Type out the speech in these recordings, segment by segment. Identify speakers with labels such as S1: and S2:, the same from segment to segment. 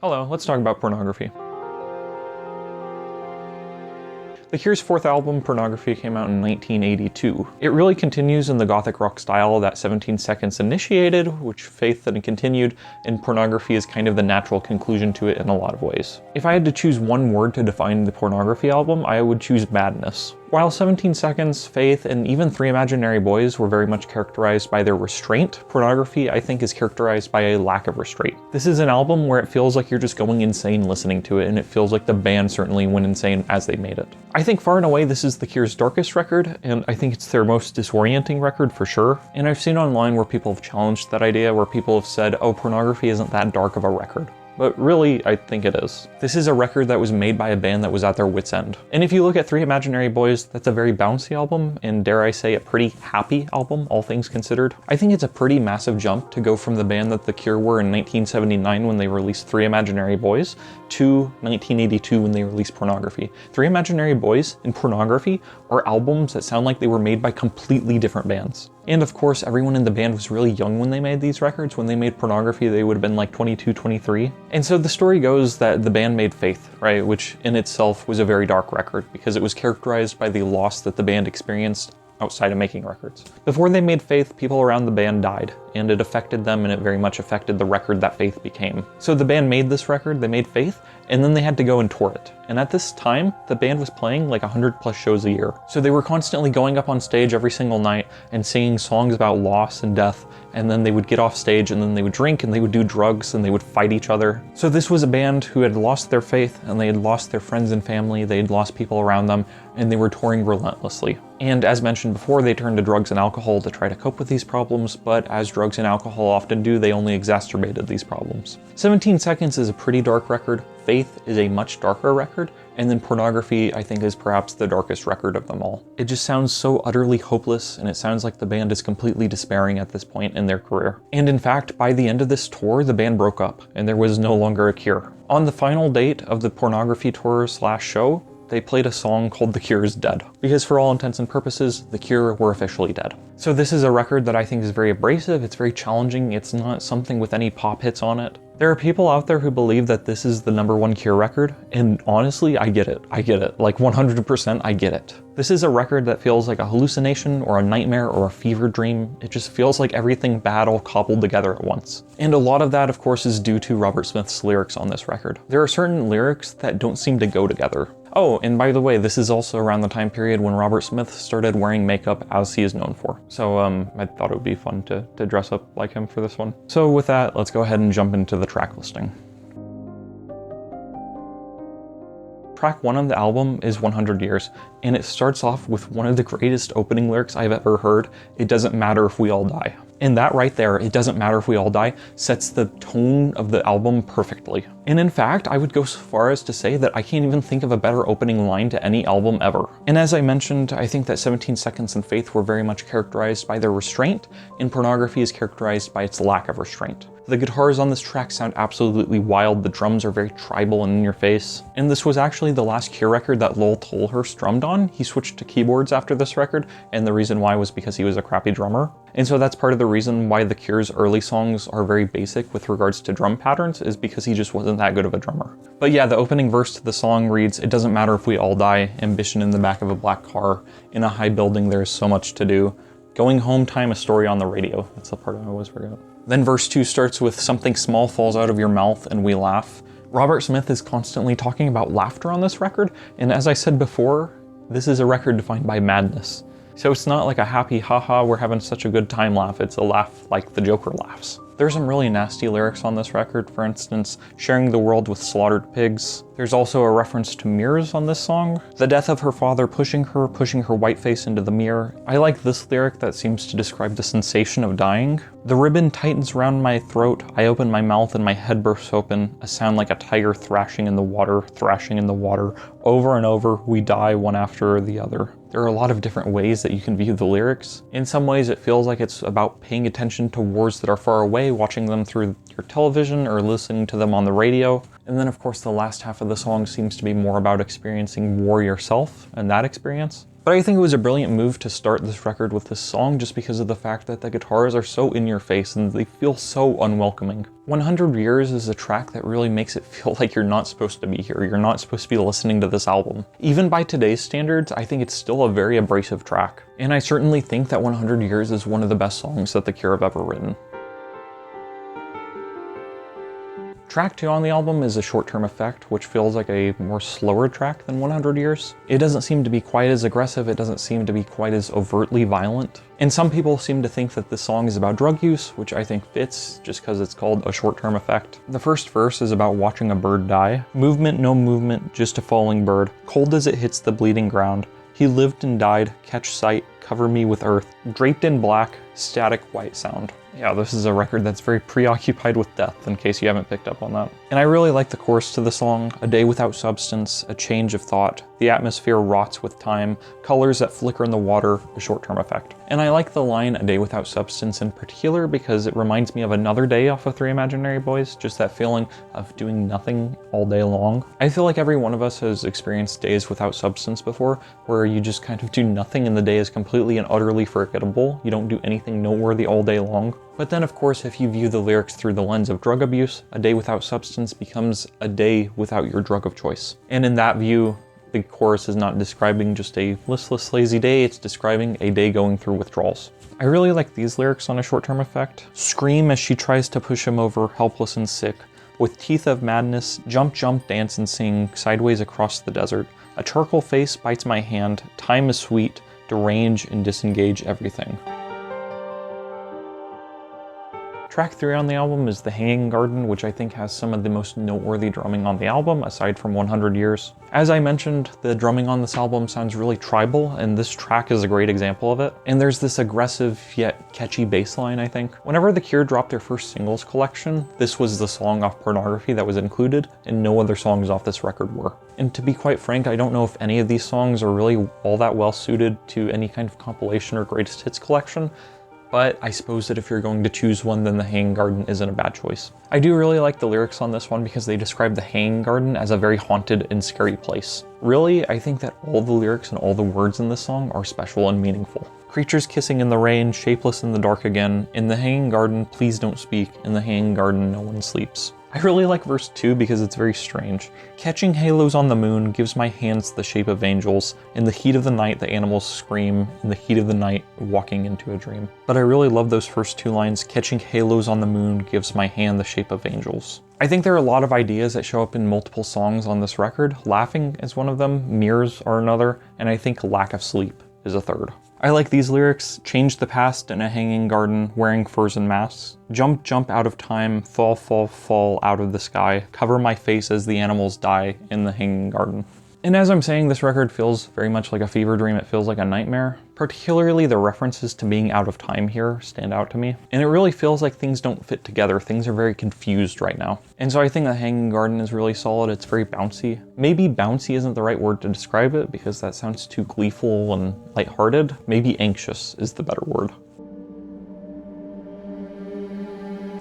S1: Hello, let's talk about Pornography. The Cure's fourth album, Pornography, came out in 1982. It really continues in the gothic rock style that 17 Seconds initiated, which Faith then continued, and Pornography is kind of the natural conclusion to it in a lot of ways. If I had to choose one word to define the Pornography album, I would choose madness. While 17 Seconds, Faith, and even Three Imaginary Boys were very much characterized by their restraint, Pornography, I think, is characterized by a lack of restraint. This is an album where it feels like you're just going insane listening to it, and it feels like the band certainly went insane as they made it. I think far and away this is the Cure's darkest record, and I think it's their most disorienting record for sure. And I've seen online where people have challenged that idea, where people have said, oh, Pornography isn't that dark of a record. But really, I think it is. This is a record that was made by a band that was at their wit's end. And if you look at Three Imaginary Boys, that's a very bouncy album, and dare I say, a pretty happy album, all things considered. I think it's a pretty massive jump to go from the band that The Cure were in 1979 when they released Three Imaginary Boys to 1982 when they released Pornography. Three Imaginary Boys and Pornography are albums that sound like they were made by completely different bands. And of course, everyone in the band was really young when they made these records. When they made Pornography, they would have been like 22, 23. And so the story goes that the band made Faith, right? Which in itself was a very dark record because it was characterized by the loss that the band experienced outside of making records. Before they made Faith, people around the band died, and it affected them, and it very much affected the record that Faith became. So the band made this record, they made Faith, and then they had to go and tour it. And at this time, the band was playing like 100 plus shows a year. So they were constantly going up on stage every single night and singing songs about loss and death, and then they would get off stage and then they would drink and they would do drugs and they would fight each other. So this was a band who had lost their faith, and they had lost their friends and family, they had lost people around them, and they were touring relentlessly. And as mentioned before, they turned to drugs and alcohol to try to cope with these problems, but as drugs and alcohol often do, they only exacerbated these problems. 17 Seconds is a pretty dark record, Faith is a much darker record, and then Pornography, I think, is perhaps the darkest record of them all. It just sounds so utterly hopeless, and it sounds like the band is completely despairing at this point in their career. And in fact, by the end of this tour, the band broke up, and there was no longer a Cure. On the final date of the Pornography tour / show, they played a song called The Cure is Dead, because for all intents and purposes, The Cure were officially dead. So this is a record that I think is very abrasive, it's very challenging, it's not something with any pop hits on it. There are people out there who believe that this is the #1 Cure record, and honestly, I get it. Like 100% I get it. This is a record that feels like a hallucination or a nightmare or a fever dream. It just feels like everything bad all cobbled together at once. And a lot of that, of course, is due to Robert Smith's lyrics on this record. There are certain lyrics that don't seem to go together. Oh, and by the way, this is also around the time period when Robert Smith started wearing makeup as he is known for. So I thought it would be fun to dress up like him for this one. So with that, let's go ahead and jump into the track listing. Track 1 of the album is 100 Years, and it starts off with one of the greatest opening lyrics I've ever heard. It doesn't matter if we all die. And that right there, it doesn't matter if we all die, sets the tone of the album perfectly. And in fact, I would go so far as to say that I can't even think of a better opening line to any album ever. And as I mentioned, I think that 17 Seconds and Faith were very much characterized by their restraint, and Pornography is characterized by its lack of restraint. The guitars on this track sound absolutely wild, the drums are very tribal and in your face. And this was actually the last Cure record that Lowell Tolhurst drummed on. He switched to keyboards after this record, and the reason why was because he was a crappy drummer. And so that's part of the reason why the Cure's early songs are very basic with regards to drum patterns, is because he just wasn't that good of a drummer. But yeah, the opening verse to the song reads, "It doesn't matter if we all die, ambition in the back of a black car, in a high building there's so much to do, going home time, a story on the radio." That's the part I always forget. Then verse 2 starts with, "Something small falls out of your mouth and we laugh." Robert Smith is constantly talking about laughter on this record, and as I said before, this is a record defined by madness. So it's not like a happy, haha, we're having such a good time laugh, it's a laugh like the Joker laughs. There's some really nasty lyrics on this record, for instance, sharing the world with slaughtered pigs. There's also a reference to mirrors on this song. The death of her father pushing her white face into the mirror. I like this lyric that seems to describe the sensation of dying. The ribbon tightens round my throat, I open my mouth and my head bursts open, a sound like a tiger thrashing in the water, over and over, we die one after the other. There are a lot of different ways that you can view the lyrics. In some ways it feels like it's about paying attention to wars that are far away, watching them through your television or listening to them on the radio. And then of course the last half of the song seems to be more about experiencing war yourself and that experience. But I think it was a brilliant move to start this record with this song just because of the fact that the guitars are so in your face and they feel so unwelcoming. 100 Years is a track that really makes it feel like you're not supposed to be here. You're not supposed to be listening to this album. Even by today's standards, I think it's still a very abrasive track. And I certainly think that 100 Years is one of the best songs that The Cure have ever written. Track 2 on the album is A Short-Term Effect, which feels like a more slower track than 100 Years. It doesn't seem to be quite as aggressive, it doesn't seem to be quite as overtly violent. And some people seem to think that this song is about drug use, which I think fits just because it's called A Short-Term Effect. The first verse is about watching a bird die. Movement, no movement, just a falling bird. Cold as it hits the bleeding ground. He lived and died, catch sight, cover me with earth. Draped in black, static white sound. Yeah, this is a record that's very preoccupied with death, in case you haven't picked up on that. And I really like the chorus to the song. A day without substance, a change of thought. The atmosphere rots with time. Colors that flicker in the water, a short-term effect. And I like the line, a day without substance, in particular because it reminds me of Another Day off of Three Imaginary Boys, just that feeling of doing nothing all day long. I feel like every one of us has experienced days without substance before, where you just kind of do nothing and the day is completely and utterly forgettable. You don't do anything noteworthy all day long. But then of course, if you view the lyrics through the lens of drug abuse, a day without substance becomes a day without your drug of choice. And in that view, the chorus is not describing just a listless, lazy day, it's describing a day going through withdrawals. I really like these lyrics on A Short-Term Effect. Scream as she tries to push him over, helpless and sick. With teeth of madness, jump, jump, dance and sing, sideways across the desert. A charcoal face bites my hand, time is sweet, derange and disengage everything. Track 3 on the album is The Hanging Garden, which I think has some of the most noteworthy drumming on the album, aside from 100 Years. As I mentioned, the drumming on this album sounds really tribal, and this track is a great example of it. And there's this aggressive yet catchy bass line, I think. Whenever The Cure dropped their first singles collection, this was the song off Pornography that was included, and no other songs off this record were. And to be quite frank, I don't know if any of these songs are really all that well suited to any kind of compilation or greatest hits collection, but I suppose that if you're going to choose one, then The Hanging Garden isn't a bad choice. I do really like the lyrics on this one because they describe the Hanging Garden as a very haunted and scary place. Really, I think that all the lyrics and all the words in this song are special and meaningful. Creatures kissing in the rain, shapeless in the dark again. In the Hanging Garden, please don't speak. In the Hanging Garden, no one sleeps. I really like verse 2 because it's very strange. Catching halos on the moon gives my hands the shape of angels. In the heat of the night, the animals scream. In the heat of the night, walking into a dream. But I really love those first two lines. Catching halos on the moon gives my hand the shape of angels. I think there are a lot of ideas that show up in multiple songs on this record. Laughing is one of them, mirrors are another, and I think lack of sleep is a third. I like these lyrics. Change the past in a hanging garden, wearing furs and masks. Jump, jump out of time, fall, fall, fall out of the sky. Cover my face as the animals die in the hanging garden. And as I'm saying, this record feels very much like a fever dream. It feels like a nightmare. Particularly the references to being out of time here stand out to me. And it really feels like things don't fit together. Things are very confused right now. And so I think The Hanging Garden is really solid. It's very bouncy. Maybe bouncy isn't the right word to describe it because that sounds too gleeful and lighthearted. Maybe anxious is the better word.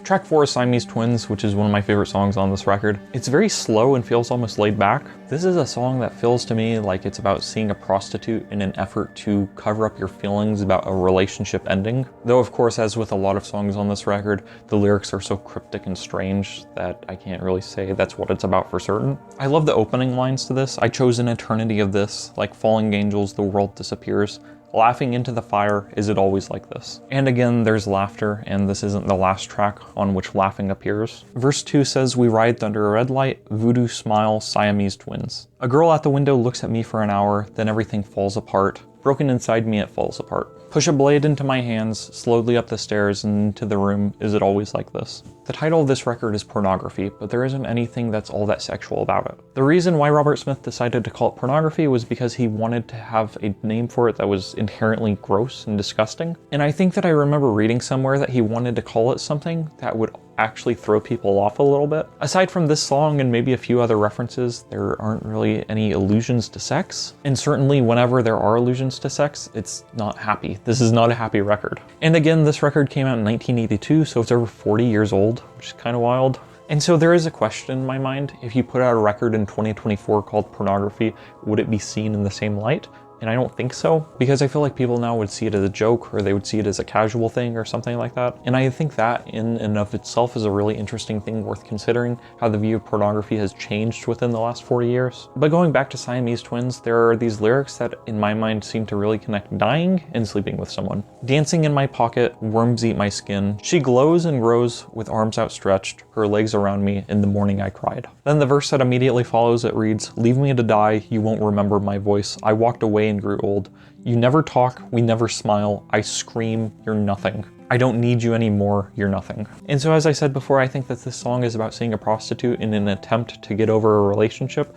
S1: Track 4 is Siamese Twins, which is one of my favorite songs on this record. It's very slow and feels almost laid back. This is a song that feels to me like it's about seeing a prostitute in an effort to cover up your feelings about a relationship ending. Though of course, as with a lot of songs on this record, the lyrics are so cryptic and strange that I can't really say that's what it's about for certain. I love the opening lines to this. I chose an eternity of this, like falling angels, the world disappears. Laughing into the fire, is it always like this? And again, there's laughter, and this isn't the last track on which laughing appears. Verse 2 says, we ride under a red light, voodoo smile, Siamese twins. A girl at the window looks at me for an hour, then everything falls apart. Broken inside me, it falls apart. Push a blade into my hands, slowly up the stairs and into the room, is it always like this? The title of this record is Pornography, but there isn't anything that's all that sexual about it. The reason why Robert Smith decided to call it Pornography was because he wanted to have a name for it that was inherently gross and disgusting. And I think that I remember reading somewhere that he wanted to call it something that would actually throw people off a little bit. Aside from this song and maybe a few other references, there aren't really any allusions to sex. And certainly whenever there are allusions to sex, it's not happy. This is not a happy record. And again, this record came out in 1982, so it's over 40 years old, which is kind of wild. And so there is a question in my mind, if you put out a record in 2024 called Pornography, would it be seen in the same light? And I don't think so, because I feel like people now would see it as a joke, or they would see it as a casual thing or something like that. And I think that in and of itself is a really interesting thing worth considering, how the view of pornography has changed within the last 40 years. But going back to Siamese twins, there are these lyrics that in my mind seem to really connect dying and sleeping with someone. Dancing in my pocket, worms eat my skin. She glows and grows with arms outstretched, her legs around me, in the morning I cried. Then the verse that immediately follows, it reads, leave me to die, you won't remember my voice. I walked away and grew old. You never talk, we never smile. I scream, you're nothing. I don't need you anymore, you're nothing. And so as I said before, I think that this song is about seeing a prostitute in an attempt to get over a relationship,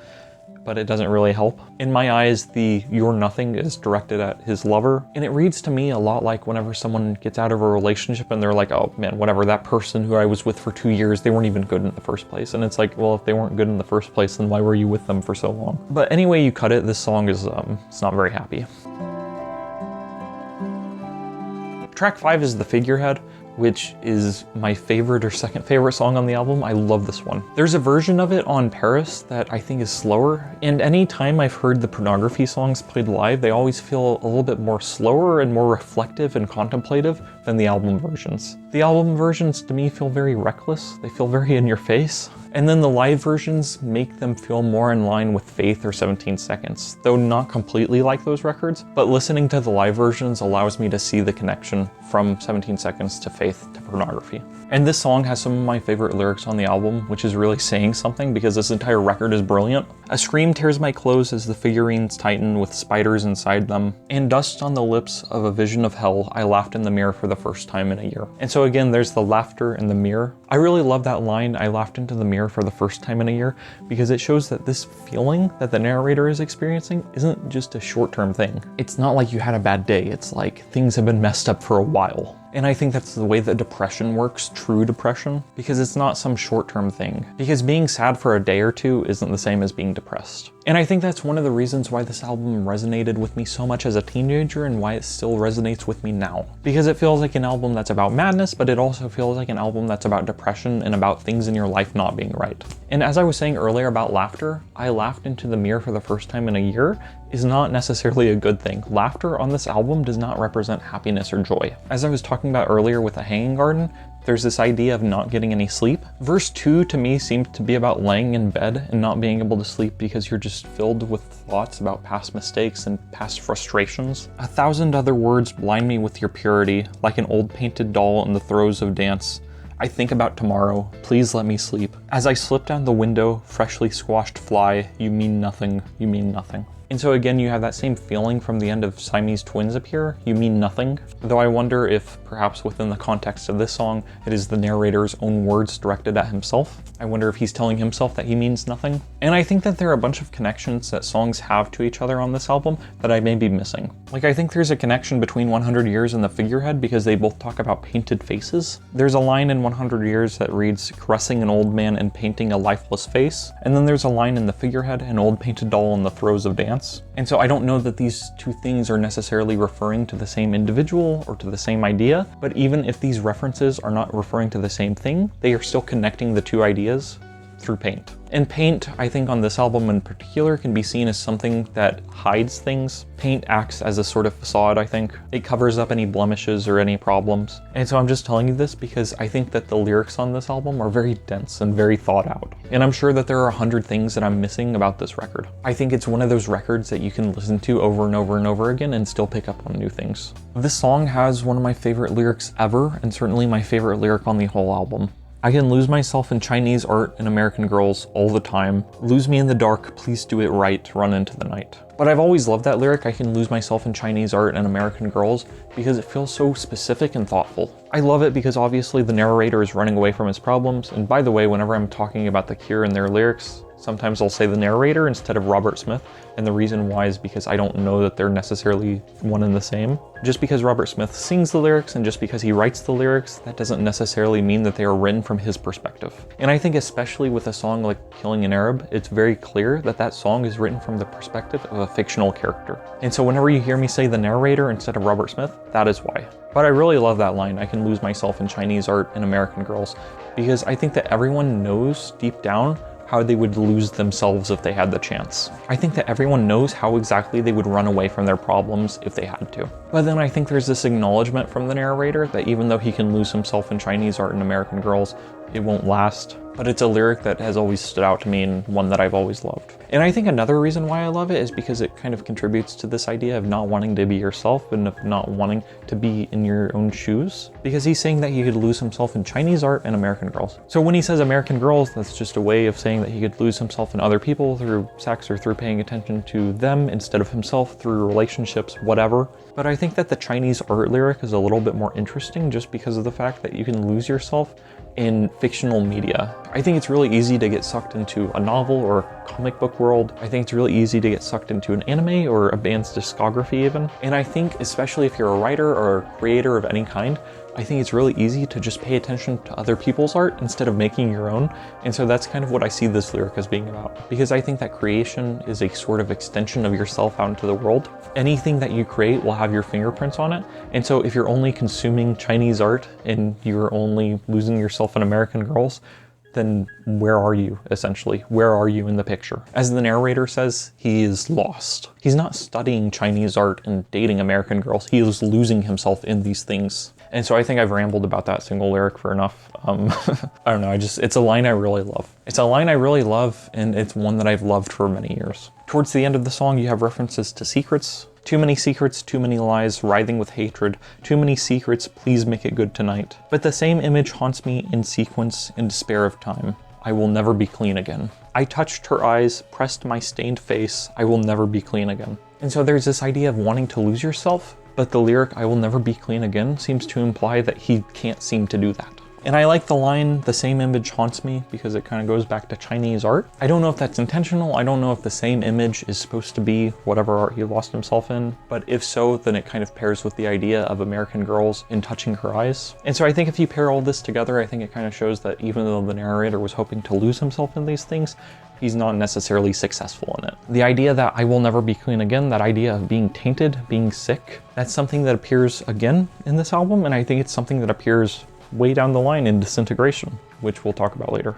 S1: but it doesn't really help. In my eyes, the you're nothing is directed at his lover. And it reads to me a lot like whenever someone gets out of a relationship and they're like, oh man, whatever, that person who I was with for 2 years, they weren't even good in the first place. And it's like, well, if they weren't good in the first place, then why were you with them for so long? But anyway you cut it, this song is it's not very happy. Track 5 is The Figurehead, which is my favorite or second favorite song on the album. I love this one. There's a version of it on Paris that I think is slower, and any time I've heard the Pornography songs played live, they always feel a little bit more slower and more reflective and contemplative than the album versions. The album versions to me feel very reckless, they feel very in your face, and then the live versions make them feel more in line with Faith or 17 Seconds, though not completely like those records, but listening to the live versions allows me to see the connection from 17 Seconds to Faith to Pornography. And this song has some of my favorite lyrics on the album, which is really saying something because this entire record is brilliant. A scream tears my clothes as the figurines tighten with spiders inside them, and dust on the lips of a vision of hell, I laughed in the mirror for the first time in a year. And so again, there's the laughter in the mirror. I really love that line, I laughed into the mirror for the first time in a year, because it shows that this feeling that the narrator is experiencing isn't just a short-term thing. It's not like you had a bad day, it's like things have been messed up for a while. And I think that's the way that depression works, true depression, because it's not some short-term thing. Because being sad for a day or two isn't the same as being depressed. And I think that's one of the reasons why this album resonated with me so much as a teenager and why it still resonates with me now. Because it feels like an album that's about madness, but it also feels like an album that's about depression and about things in your life not being right. And as I was saying earlier about laughter, I laughed into the mirror for the first time in a year is not necessarily a good thing. Laughter on this album does not represent happiness or joy. As I was talking about earlier with The Hanging Garden, there's this idea of not getting any sleep. Verse 2 to me seemed to be about laying in bed and not being able to sleep because you're just filled with thoughts about past mistakes and past frustrations. 1,000 other words blind me with your purity, like an old painted doll in the throes of dance. I think about tomorrow, please let me sleep. As I slip down the window, freshly squashed fly, you mean nothing, you mean nothing. And so again, you have that same feeling from the end of Siamese Twins up here, you mean nothing. Though I wonder if perhaps within the context of this song, it is the narrator's own words directed at himself. I wonder if he's telling himself that he means nothing. And I think that there are a bunch of connections that songs have to each other on this album that I may be missing. Like I think there's a connection between 100 Years and The Figurehead because they both talk about painted faces. There's a line in 100 Years that reads, caressing an old man and painting a lifeless face. And then there's a line in The Figurehead, an old painted doll in the throes of dance. And so I don't know that these two things are necessarily referring to the same individual or to the same idea, but even if these references are not referring to the same thing, they are still connecting the two ideas through paint. And paint, I think on this album in particular, can be seen as something that hides things. Paint acts as a sort of facade, I think. It covers up any blemishes or any problems. And so I'm just telling you this because I think that the lyrics on this album are very dense and very thought out. And I'm sure that there are 100 things that I'm missing about this record. I think it's one of those records that you can listen to over and over and over again and still pick up on new things. This song has one of my favorite lyrics ever, and certainly my favorite lyric on the whole album. I can lose myself in Chinese art and American girls all the time. Lose me in the dark, please do it right, run into the night. But I've always loved that lyric, I can lose myself in Chinese art and American girls, because it feels so specific and thoughtful. I love it because obviously the narrator is running away from his problems, and by the way, whenever I'm talking about The Cure and their lyrics, Sometimes I'll say the narrator instead of Robert Smith, and the reason why is because I don't know that they're necessarily one and the same. Just because Robert Smith sings the lyrics and just because he writes the lyrics, that doesn't necessarily mean that they are written from his perspective. And I think especially with a song like Killing an Arab, it's very clear that that song is written from the perspective of a fictional character. And so whenever you hear me say the narrator instead of Robert Smith, that is why. But I really love that line, I can lose myself in Chinese art and American girls, because I think that everyone knows deep down how they would lose themselves if they had the chance. I think that everyone knows how exactly they would run away from their problems if they had to. But then I think there's this acknowledgement from the narrator that even though he can lose himself in Chinese art and American girls, it won't last. But it's a lyric that has always stood out to me and one that I've always loved. And I think another reason why I love it is because it kind of contributes to this idea of not wanting to be yourself and of not wanting to be in your own shoes. Because he's saying that he could lose himself in Chinese art and American girls. So when he says American girls, that's just a way of saying that he could lose himself in other people through sex or through paying attention to them instead of himself through relationships, whatever. But I think that the Chinese art lyric is a little bit more interesting just because of the fact that you can lose yourself in fictional media. I think it's really easy to get sucked into a novel or comic book world. I think it's really easy to get sucked into an anime or a band's discography even. And I think especially if you're a writer or a creator of any kind, I think it's really easy to just pay attention to other people's art instead of making your own. And so that's kind of what I see this lyric as being about. Because I think that creation is a sort of extension of yourself out into the world. Anything that you create will have your fingerprints on it. And so if you're only consuming Chinese art and you're only losing yourself in American girls, then where are you, essentially? Where are you in the picture? As the narrator says, he is lost. He's not studying Chinese art and dating American girls. He is losing himself in these things. And so I think I've rambled about that single lyric for enough. I don't know, it's a line I really love. It's a line I really love, and it's one that I've loved for many years. Towards the end of the song, you have references to secrets. Too many secrets, too many lies, writhing with hatred. Too many secrets, please make it good tonight. But the same image haunts me in sequence in despair of time. I will never be clean again. I touched her eyes, pressed my stained face. I will never be clean again. And so there's this idea of wanting to lose yourself, but the lyric, I will never be clean again, seems to imply that he can't seem to do that. And I like the line, the same image haunts me, because it kind of goes back to Chinese art. I don't know if that's intentional. I don't know if the same image is supposed to be whatever art he lost himself in. But if so, then it kind of pairs with the idea of American girls in touching her eyes. And so I think if you pair all this together, I think it kind of shows that even though the narrator was hoping to lose himself in these things, he's not necessarily successful in it. The idea that I will never be clean again, that idea of being tainted, being sick, that's something that appears again in this album, and I think it's something that appears way down the line in Disintegration, which we'll talk about later.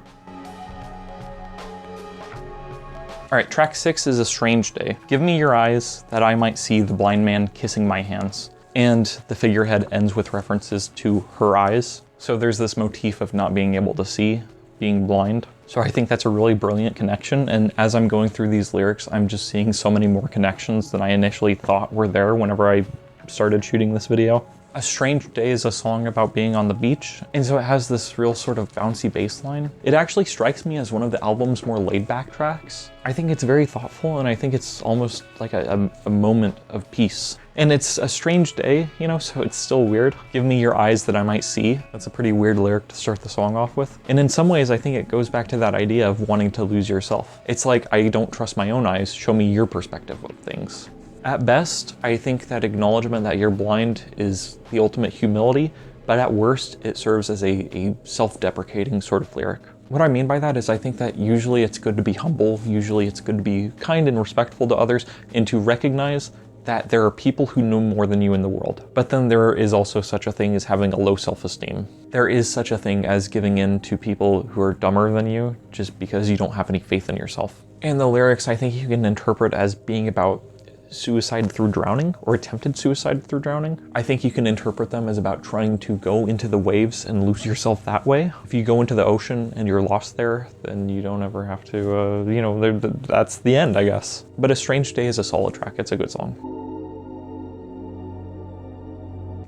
S1: All right, track 6 is A Strange Day. Give me your eyes that I might see the blind man kissing my hands. And the figurehead ends with references to her eyes. So there's this motif of not being able to see, being blind. So I think that's a really brilliant connection. And as I'm going through these lyrics, I'm just seeing so many more connections than I initially thought were there whenever I started shooting this video. A Strange Day is a song about being on the beach, and so it has this real sort of bouncy bass line. It actually strikes me as one of the album's more laid-back tracks. I think it's very thoughtful, and I think it's almost like a moment of peace. And it's a strange day, you know, so it's still weird. Give me your eyes that I might see. That's a pretty weird lyric to start the song off with. And in some ways, I think it goes back to that idea of wanting to lose yourself. It's like, I don't trust my own eyes, show me your perspective of things. At best, I think that acknowledgement that you're blind is the ultimate humility, but at worst, it serves as a self-deprecating sort of lyric. What I mean by that is I think that usually it's good to be humble, usually it's good to be kind and respectful to others, and to recognize that there are people who know more than you in the world. But then there is also such a thing as having a low self-esteem. There is such a thing as giving in to people who are dumber than you just because you don't have any faith in yourself. And the lyrics, I think you can interpret as being about suicide through drowning or attempted suicide through drowning. I think you can interpret them as about trying to go into the waves and lose yourself that way. If you go into the ocean and you're lost there, then you don't ever have to, you know, that's the end, I guess. But A Strange Day is a solid track. It's a good song.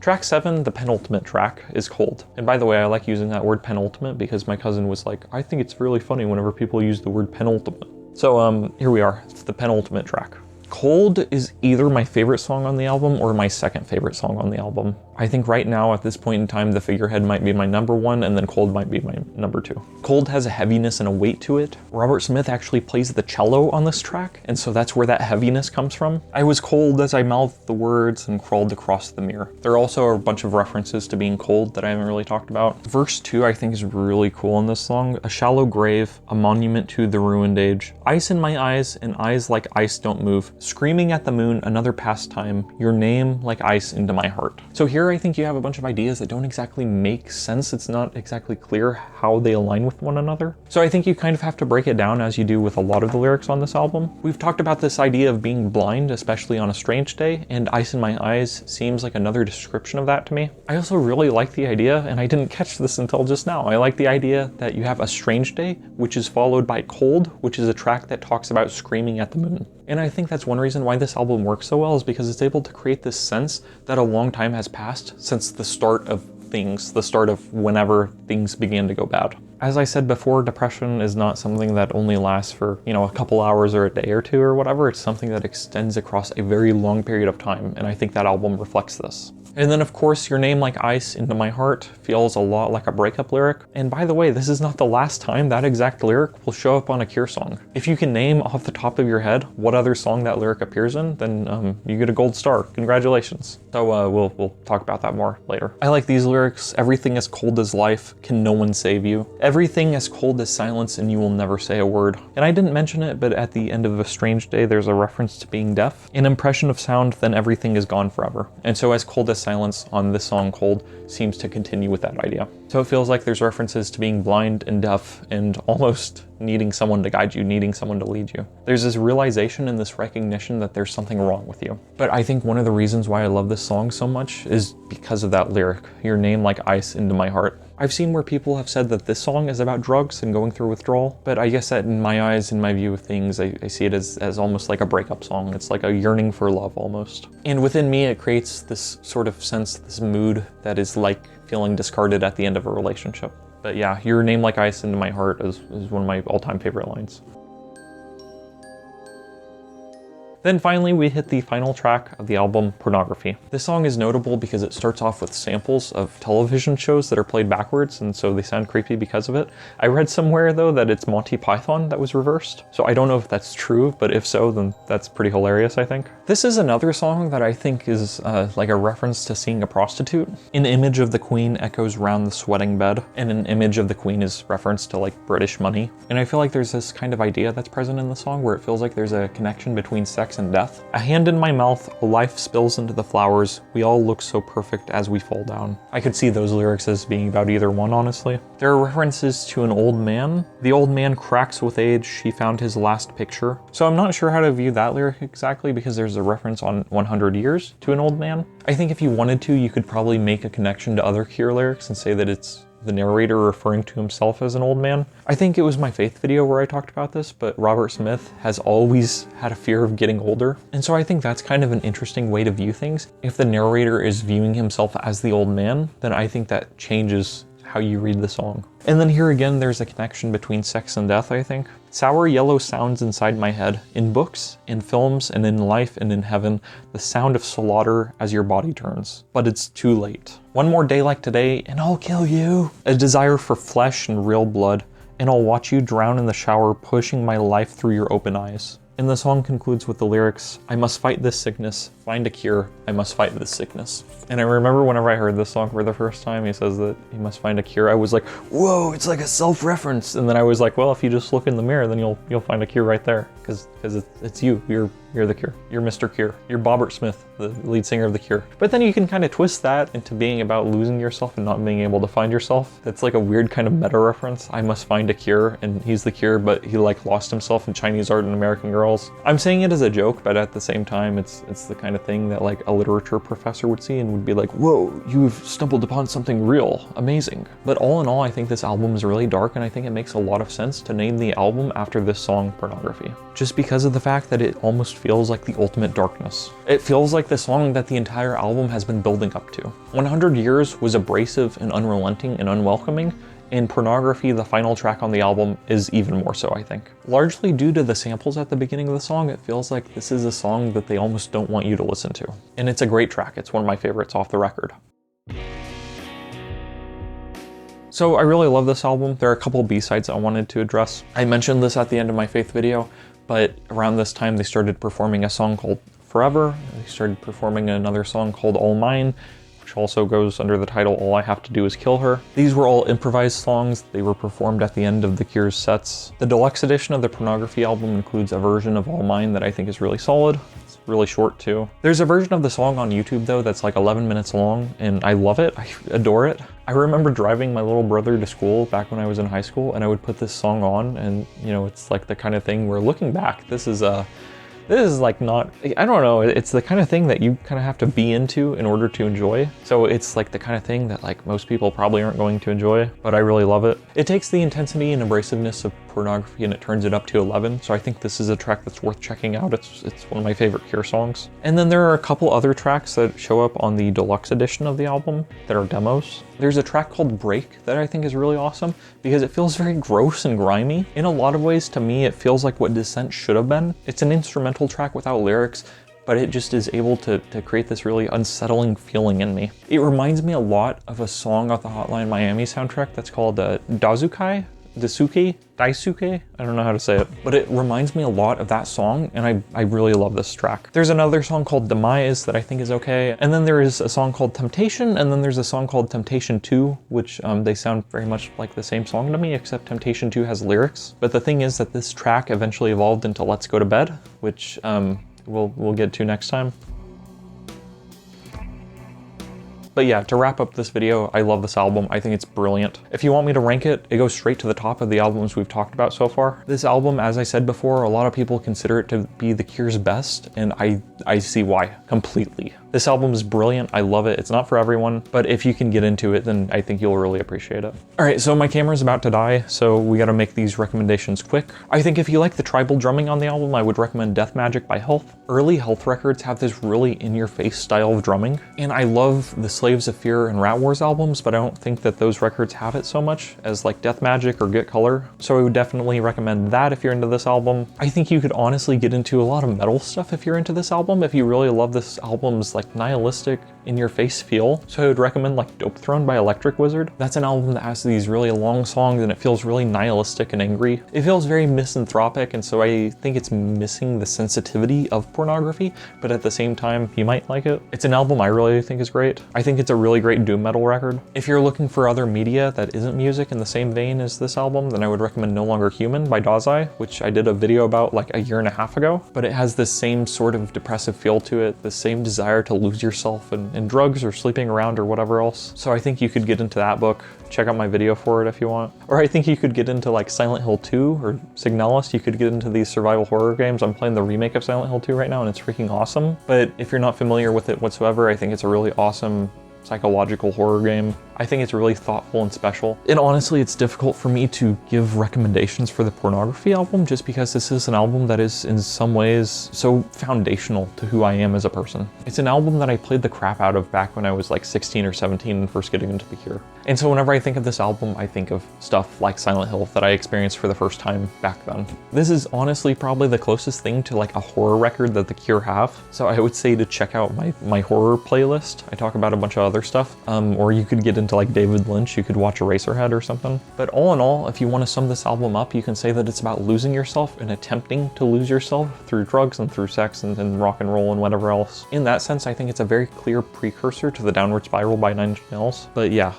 S1: Track 7, the penultimate track, is Cold. And by the way, I like using that word penultimate because my cousin was like, I think it's really funny whenever people use the word penultimate. So here we are, it's the penultimate track. Cold is either my favorite song on the album or my second favorite song on the album. I think right now at this point in time, the Figurehead might be my number one, and then Cold might be my number two. Cold has a heaviness and a weight to it. Robert Smith actually plays the cello on this track, and so that's where that heaviness comes from. I was cold as I mouthed the words and crawled across the mirror. There are also a bunch of references to being cold that I haven't really talked about. Verse 2 I think is really cool in this song. A shallow grave, a monument to the ruined age. Ice in my eyes, and eyes like ice don't move. Screaming at the moon, another pastime. Your name like ice into my heart. So here I think you have a bunch of ideas that don't exactly make sense. It's not exactly clear how they align with one another. So I think you kind of have to break it down as you do with a lot of the lyrics on this album. We've talked about this idea of being blind, especially on a strange day, and ice in my eyes seems like another description of that to me. I also really like the idea, and I didn't catch this until just now, I like the idea that you have a strange day, which is followed by Cold, which is a track that talks about screaming at the moon. And I think that's one reason why this album works so well, is because it's able to create this sense that a long time has passed since the start of things, the start of whenever things began to go bad. As I said before, depression is not something that only lasts for, a couple hours or a day or two or whatever. It's something that extends across a very long period of time, and I think that album reflects this. And then of course, Your Name Like Ice Into My Heart feels a lot like a breakup lyric. And by the way, this is not the last time that exact lyric will show up on a Cure song. If you can name off the top of your head what other song that lyric appears in, then you get a gold star. Congratulations. So we'll talk about that more later. I like these lyrics. Everything as cold as life, can no one save you? Everything as cold as silence, and you will never say a word. And I didn't mention it, but at the end of A Strange Day, there's a reference to being deaf. An impression of sound, then everything is gone forever. And so as cold as silence on this song Cold seems to continue with that idea. So it feels like there's references to being blind and deaf and almost needing someone to guide you, needing someone to lead you. There's this realization and this recognition that there's something wrong with you. But I think one of the reasons why I love this song so much is because of that lyric, Your Name Like Ice Into My Heart. I've seen where people have said that this song is about drugs and going through withdrawal, but I guess that in my eyes, in my view of things, I see it as almost like a breakup song. It's like a yearning for love almost. And within me, it creates this sort of sense, this mood that is like feeling discarded at the end of a relationship. But yeah, Your Name Like Ice Into My Heart is one of my all-time favorite lines. Then finally, we hit the final track of the album, Pornography. This song is notable because it starts off with samples of television shows that are played backwards, and so they sound creepy because of it. I read somewhere, though, that it's Monty Python that was reversed, so I don't know if that's true, but if so, then that's pretty hilarious, I think. This is another song that I think is like a reference to seeing a prostitute. An image of the Queen echoes round the sweating bed, and an image of the Queen is reference to like British money. And I feel like there's this kind of idea that's present in the song where it feels like there's a connection between sex and death. A hand in my mouth, a life spills into the flowers, we all look so perfect as we fall down. I could see those lyrics as being about either one, honestly. There are references to an old man. The old man cracks with age, he found his last picture. So I'm not sure how to view that lyric exactly because there's a reference on 100 years to an old man. I think if you wanted to, you could probably make a connection to other Cure lyrics and say that it's the narrator referring to himself as an old man. I think it was my Faith video where I talked about this, but Robert Smith has always had a fear of getting older. And so I think that's kind of an interesting way to view things. If the narrator is viewing himself as the old man, then I think that changes how you read the song. And then here again, there's a connection between sex and death, I think. Sour yellow sounds inside my head, in books, in films, and in life and in heaven, the sound of slaughter as your body turns. But it's too late. One more day like today, and I'll kill you. A desire for flesh and real blood, and I'll watch you drown in the shower, pushing my life through your open eyes. And the song concludes with the lyrics, I must fight this sickness, find a cure, I must fight this sickness. And I remember whenever I heard this song for the first time, he says that he must find a cure, I was like, whoa, it's like a self-reference. And then I was like, well, if you just look in the mirror, then you'll find a cure right there. Because it's you, you're the Cure. You're Mr. Cure. You're Bobbert Smith, the lead singer of the Cure. But then you can kind of twist that into being about losing yourself and not being able to find yourself. That's like a weird kind of meta reference. I must find a cure, and he's the Cure, but he like lost himself in Chinese art and American Girls. I'm saying it as a joke, but at the same time, it's the kind of thing that like a literature professor would see and would be like, whoa, you've stumbled upon something real, amazing. But all in all, I think this album is really dark, and I think it makes a lot of sense to name the album after this song, Pornography. Just because of the fact that it almost feels like the ultimate darkness. It feels like the song that the entire album has been building up to. 100 Years was abrasive and unrelenting and unwelcoming, and Pornography, the final track on the album, is even more so, I think. Largely due to the samples at the beginning of the song, it feels like this is a song that they almost don't want you to listen to. And it's a great track. It's one of my favorites off the record. So I really love this album. There are a couple B-sides I wanted to address. I mentioned this at the end of my Faith video, but around this time they started performing a song called Forever. They started performing another song called All Mine, which also goes under the title All I Have to Do Is Kill Her. These were all improvised songs. They were performed at the end of The Cure's sets. The deluxe edition of the Pornography album includes a version of All Mine that I think is really solid. It's really short too. There's a version of the song on YouTube though that's like 11 minutes long, and I love it. I adore it. I remember driving my little brother to school back when I was in high school, and I would put this song on, and you know, it's like the kind of thing where looking back, this is like not, I don't know, it's the kind of thing that you kind of have to be into in order to enjoy. So it's like the kind of thing that like most people probably aren't going to enjoy, but I really love it. It takes the intensity and abrasiveness of Pornography and it turns it up to 11. So I think this is a track that's worth checking out. It's one of my favorite Cure songs. And then there are a couple other tracks that show up on the deluxe edition of the album that are demos. There's a track called Break that I think is really awesome because it feels very gross and grimy. In a lot of ways, to me, it feels like what Descent should have been. It's an instrumental track without lyrics, but it just is able to create this really unsettling feeling in me. It reminds me a lot of a song off the Hotline Miami soundtrack that's called Daisuke? I don't know how to say it, but it reminds me a lot of that song, and I really love this track. There's another song called Demise that I think is okay, and then there is a song called Temptation, and then there's a song called Temptation 2, which they sound very much like the same song to me, except Temptation 2 has lyrics. But the thing is that this track eventually evolved into Let's Go to Bed, which we'll get to next time. But yeah, to wrap up this video, I love this album. I think it's brilliant. If you want me to rank it, it goes straight to the top of the albums we've talked about so far. This album, as I said before, a lot of people consider it to be The Cure's best, and I see why completely. This album is brilliant. I love it. It's not for everyone, but if you can get into it, then I think you'll really appreciate it. All right, so my camera's about to die, so we gotta make these recommendations quick. I think if you like the tribal drumming on the album, I would recommend Death Magic by Health. Early Health records have this really in-your-face style of drumming, and I love the Slaves of Fear and Rat Wars albums, but I don't think that those records have it so much as like Death Magic or Get Color, so I would definitely recommend that if you're into this album. I think you could honestly get into a lot of metal stuff if you're into this album, if you really love this album's like nihilistic, in-your-face feel. So I would recommend like Dope Throne by Electric Wizard. That's an album that has these really long songs and it feels really nihilistic and angry. It feels very misanthropic, and so I think it's missing the sensitivity of Pornography, but at the same time, you might like it. It's an album I really think is great. I think it's a really great doom metal record. If you're looking for other media that isn't music in the same vein as this album, then I would recommend No Longer Human by Dazai, which I did a video about like a year and a half ago, but it has this same sort of depressive feel to it, the same desire to lose yourself in drugs or sleeping around or whatever else. So I think you could get into that book. Check out my video for it if you want. Or I think you could get into like Silent Hill 2 or Signalis. You could get into these survival horror games. I'm playing the remake of Silent Hill 2 right now and it's freaking awesome. But if you're not familiar with it whatsoever, I think it's a really awesome psychological horror game. I think it's really thoughtful and special. And honestly, it's difficult for me to give recommendations for the Pornography album just because this is an album that is in some ways so foundational to who I am as a person. It's an album that I played the crap out of back when I was like 16 or 17 and first getting into The Cure. And so whenever I think of this album, I think of stuff like Silent Hill that I experienced for the first time back then. This is honestly probably the closest thing to like a horror record that The Cure have. So I would say to check out my horror playlist. I talk about a bunch of other stuff, or you could get into like David Lynch, you could watch Eraserhead or something. But all in all, if you want to sum this album up, you can say that it's about losing yourself and attempting to lose yourself through drugs and through sex and rock and roll and whatever else. In that sense, I think it's a very clear precursor to the Downward Spiral by Nine Inch Nails. But yeah,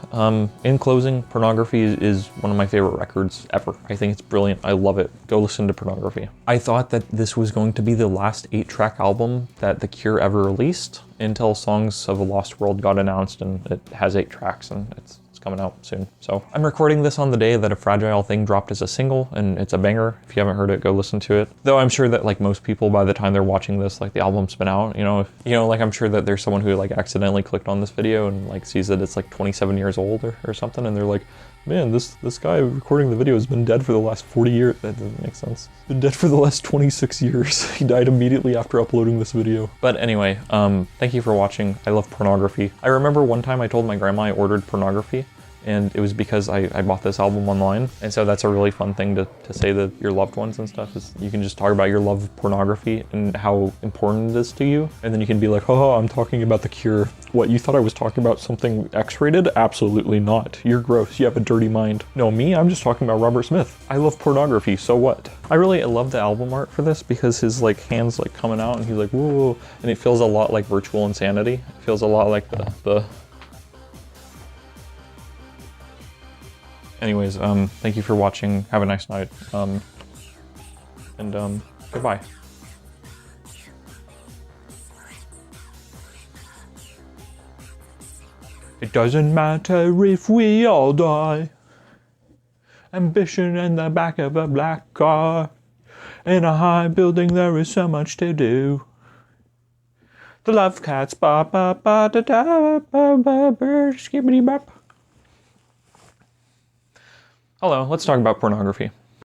S1: in closing, Pornography is one of my favorite records ever. I think it's brilliant. I love it. Go listen to Pornography. I thought that this was going to be the last 8-track album that The Cure ever released until Songs of a Lost World got announced, and it has 8 tracks and it's coming out soon. So I'm recording this on the day that A Fragile Thing dropped as a single, and it's a banger. If you haven't heard it, go listen to it. Though I'm sure that like most people, by the time they're watching this, like the album's been out, like I'm sure that there's someone who like accidentally clicked on this video and like sees that it's like 27 years old or something, and they're like, man, this guy recording the video has been dead for the last 40 years. That doesn't make sense. He's been dead for the last 26 years. He died immediately after uploading this video. But anyway, thank you for watching. I love Pornography. I remember one time I told my grandma I ordered Pornography, And it was because I bought this album online. And so that's a really fun thing to say to your loved ones and stuff, is you can just talk about your love of pornography and how important it is to you. And then you can be like, oh, I'm talking about The Cure. What, you thought I was talking about something X-rated? Absolutely not. You're gross. You have a dirty mind. No, me? I'm just talking about Robert Smith. I love pornography, so what? I love the album art for this because his like hands like coming out and he's like, whoa. And it feels a lot like Virtual Insanity. It feels a lot like the Anyways, thank you for watching. Have a nice night. Goodbye. It doesn't matter if we all die. Ambition in the back of a black car. In a high building there is so much to do. The love cats, ba ba ba da da ba ba ba skibbity bop. Hello, let's talk about pornography.